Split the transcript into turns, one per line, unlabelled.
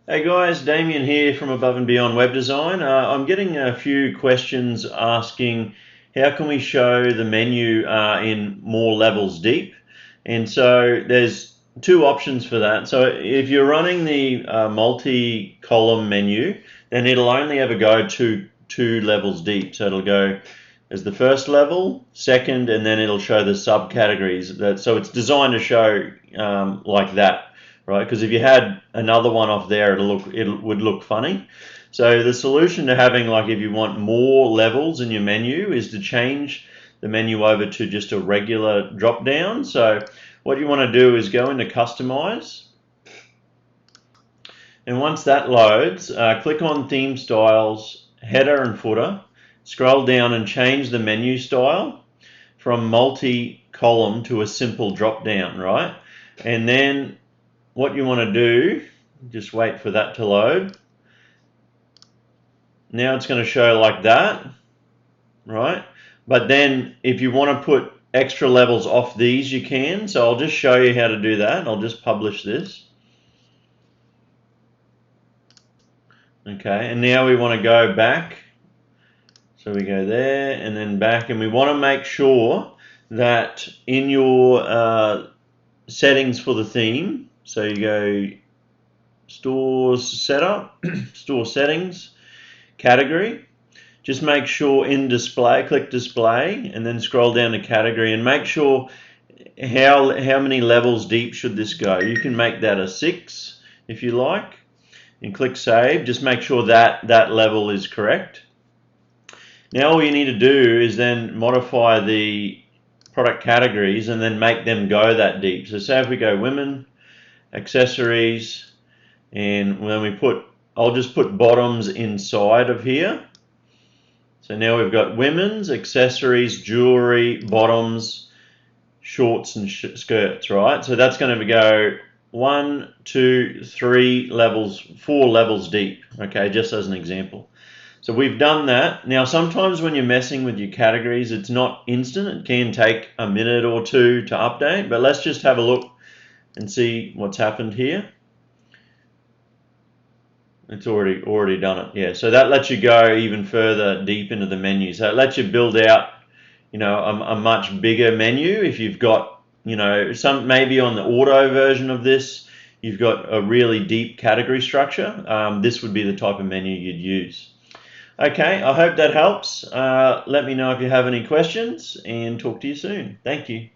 Hey guys, Damien here from Above and Beyond Web Design. I'm getting a few questions asking how can we show the menu in more levels deep? And so there's two options for that. So if you're running the multi-column menu, then it'll only ever go to two levels deep. So it'll go as the first level, second, and then it'll show the subcategories. So it's designed to show like that. Right, because if you had another one off there, it would look funny. So the solution to having, like, if you want more levels in your menu, is to change the menu over to just a regular drop down. So what you want to do is go into Customize, and once that loads, click on Theme Styles, Header and Footer, scroll down and change the menu style from multi-column to a simple drop down, right? And then what you want to do, just wait for that to load. Now it's going to show like that, right? But then if you want to put extra levels off these, you can. So I'll just show you how to do that. I'll just publish this. Okay, and now we want to go back. So we go there and then back, and we want to make sure that in your settings for the theme, so you go Stores Setup, Store Settings, Category. Just make sure in Display, click Display, and then scroll down to Category, and make sure how many levels deep should this go. You can make that a 6 if you like, and click Save. Just make sure that that level is correct. Now all you need to do is then modify the product categories and then make them go that deep. So say if we go Women, Accessories, and when we put, I'll just put bottoms inside of here. So now we've got women's, accessories, jewelry, bottoms, shorts and skirts, right? So that's going to go 1, 2, 3 levels, 4 levels deep, okay, just as an example. So we've done that. Now sometimes when you're messing with your categories, it's not instant. It can take a minute or two to update, but let's just have a look and see what's happened here. It's already done it. Yeah, so that lets you go even further deep into the menu. So it lets you build out, a much bigger menu. If you've got, some, maybe on the auto version of this, you've got a really deep category structure. This would be the type of menu you'd use. Okay, I hope that helps. Let me know if you have any questions, and talk to you soon. Thank you.